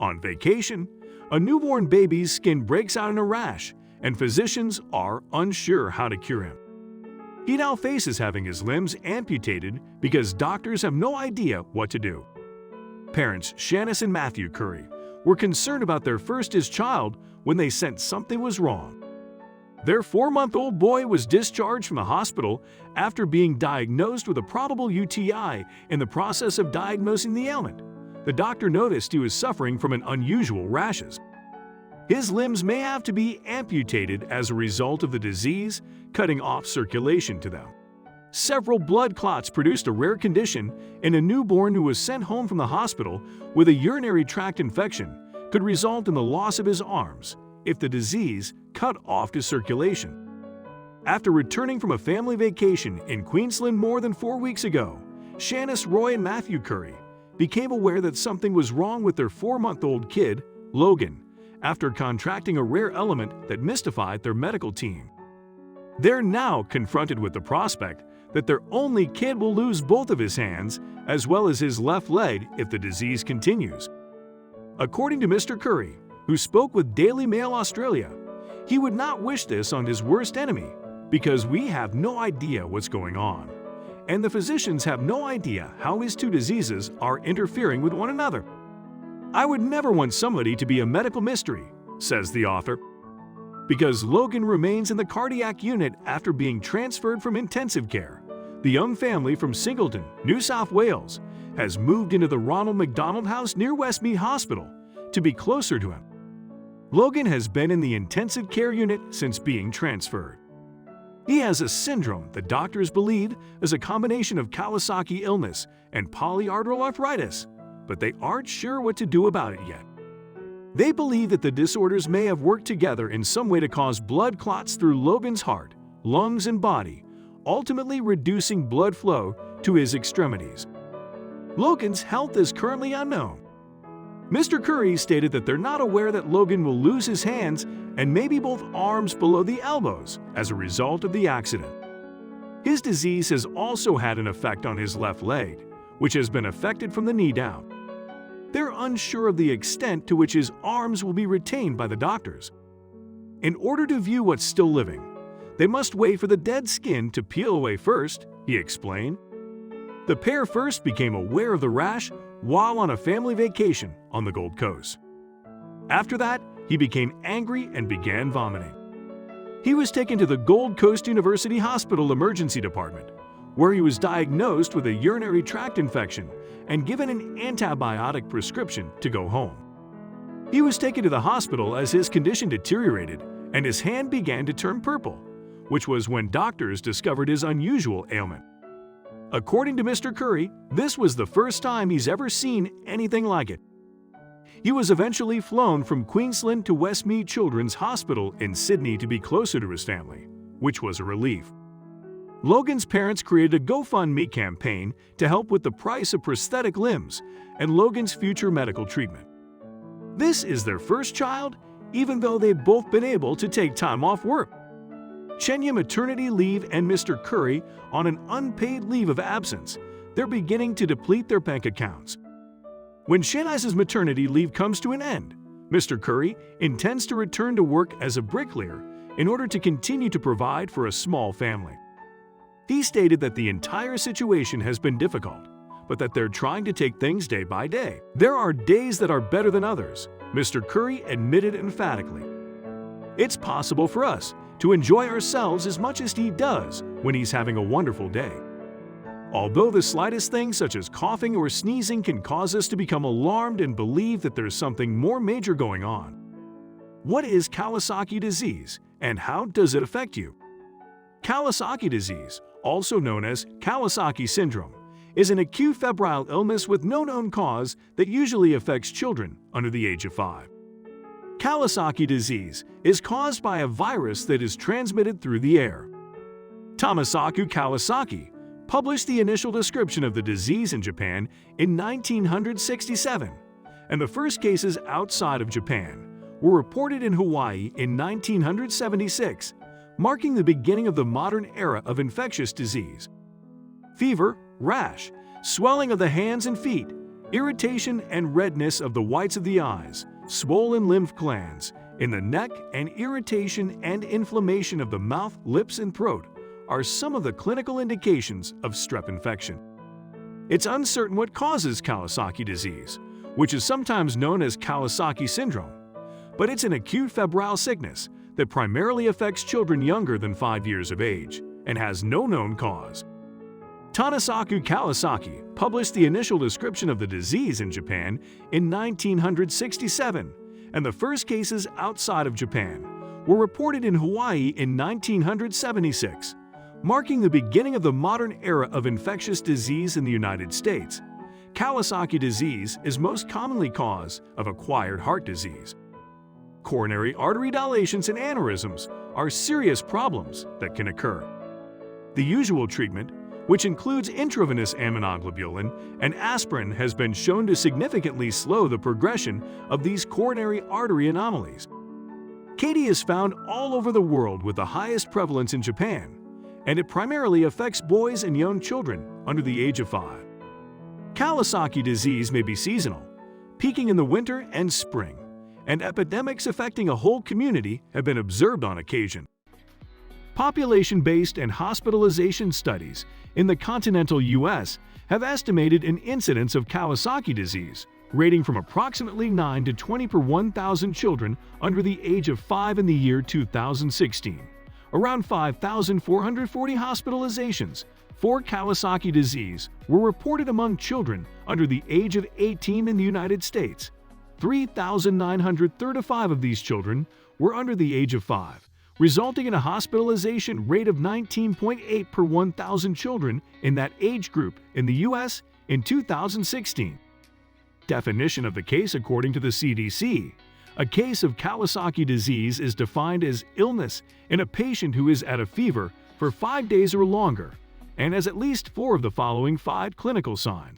On vacation, a newborn baby's skin breaks out in a rash, and physicians are unsure how to cure him. He now faces having his limbs amputated because doctors have no idea what to do. Parents Shanice and Matthew Curry were concerned about their first child when they sensed something was wrong. Their 4-month-old boy was discharged from the hospital after being diagnosed with a probable UTI in the process of diagnosing the ailment. The doctor noticed he was suffering from an unusual rashes. His limbs may have to be amputated as a result of the disease, cutting off circulation to them. Several blood clots produced a rare condition in a newborn who was sent home from the hospital with a urinary tract infection could result in the loss of his arms if the disease cut off his circulation. After returning from a family vacation in Queensland more than 4 weeks ago, Shanice, Roy, and Matthew Curry became aware that something was wrong with their 4-month-old kid, Logan, after contracting a rare element that mystified their medical team. They're now confronted with the prospect that their only kid will lose both of his hands as well as his left leg if the disease continues. According to Mr. Curry, who spoke with Daily Mail Australia, he would not wish this on his worst enemy because we have no idea what's going on, and the physicians have no idea how his two diseases are interfering with one another. I would never want somebody to be a medical mystery, says the author. Because Logan remains in the cardiac unit after being transferred from intensive care, the young family from Singleton, New South Wales, has moved into the Ronald McDonald House near Westmead Hospital to be closer to him. Logan has been in the intensive care unit since being transferred. He has a syndrome that doctors believe is a combination of Kawasaki illness and polyarterial arthritis, but they aren't sure what to do about it yet. They believe that the disorders may have worked together in some way to cause blood clots through Logan's heart, lungs, and body, ultimately reducing blood flow to his extremities. Logan's health is currently unknown. Mr. Curry stated that they're not aware that Logan will lose his hands and maybe both arms below the elbows as a result of the accident. His disease has also had an effect on his left leg, which has been affected from the knee down. They're unsure of the extent to which his arms will be retained by the doctors. In order to view what's still living, they must wait for the dead skin to peel away first, he explained. The pair first became aware of the rash while on a family vacation on the Gold Coast. After that, he became angry and began vomiting. He was taken to the Gold Coast University Hospital Emergency Department, where he was diagnosed with a urinary tract infection and given an antibiotic prescription to go home. He was taken to the hospital as his condition deteriorated and his hand began to turn purple, which was when doctors discovered his unusual ailment. According to Mr. Curry, this was the first time he's ever seen anything like it. He was eventually flown from Queensland to Westmead Children's Hospital in Sydney to be closer to his family, which was a relief. Logan's parents created a GoFundMe campaign to help with the price of prosthetic limbs and Logan's future medical treatment. This is their first child, even though they've both been able to take time off work. Chenya maternity leave and Mr. Curry on an unpaid leave of absence, they're beginning to deplete their bank accounts. When Shanice's maternity leave comes to an end, Mr. Curry intends to return to work as a bricklayer in order to continue to provide for a small family. He stated that the entire situation has been difficult, but that they're trying to take things day by day. There are days that are better than others, Mr. Curry admitted emphatically. It's possible for us to enjoy ourselves as much as he does when he's having a wonderful day. Although the slightest thing such as coughing or sneezing can cause us to become alarmed and believe that there's something more major going on. What is Kawasaki disease and how does it affect you? Kawasaki disease, also known as Kawasaki syndrome, is an acute febrile illness with no known cause that usually affects children under the age of 5. Kawasaki disease is caused by a virus that is transmitted through the air. Tomosaku Kawasaki published the initial description of the disease in Japan in 1967, and the first cases outside of Japan were reported in Hawaii in 1976, marking the beginning of the modern era of infectious disease. Fever, rash, swelling of the hands and feet, irritation and redness of the whites of the eyes, swollen lymph glands in the neck, and irritation and inflammation of the mouth, lips, and throat are some of the clinical indications of strep infection. It's uncertain what causes Kawasaki disease, which is sometimes known as Kawasaki syndrome, but it's an acute febrile sickness that primarily affects children younger than 5 years of age and has no known cause. Tanasaku Kawasaki published the initial description of the disease in Japan in 1967, and the first cases outside of Japan were reported in Hawaii in 1976, marking the beginning of the modern era of infectious disease in the United States. Kawasaki disease is most commonly cause of acquired heart disease. Coronary artery dilations and aneurysms are serious problems that can occur. The usual treatment, which includes intravenous immunoglobulin and aspirin, has been shown to significantly slow the progression of these coronary artery anomalies. KD is found all over the world with the highest prevalence in Japan, and it primarily affects boys and young children under the age of 5. Kawasaki disease may be seasonal, peaking in the winter and spring, and epidemics affecting a whole community have been observed on occasion. Population-based and hospitalization studies in the continental U.S. have estimated an incidence of Kawasaki disease ranging from approximately 9 to 20 per 1,000 children under the age of 5 in the year 2016. Around 5,440 hospitalizations for Kawasaki disease were reported among children under the age of 18 in the United States. 3,935 of these children were under the age of 5, resulting in a hospitalization rate of 19.8 per 1,000 children in that age group in the U.S. in 2016. Definition of the case according to the CDC. A case of Kawasaki disease is defined as illness in a patient who is at a fever for 5 days or longer and has at least 4 of the following 5 clinical signs.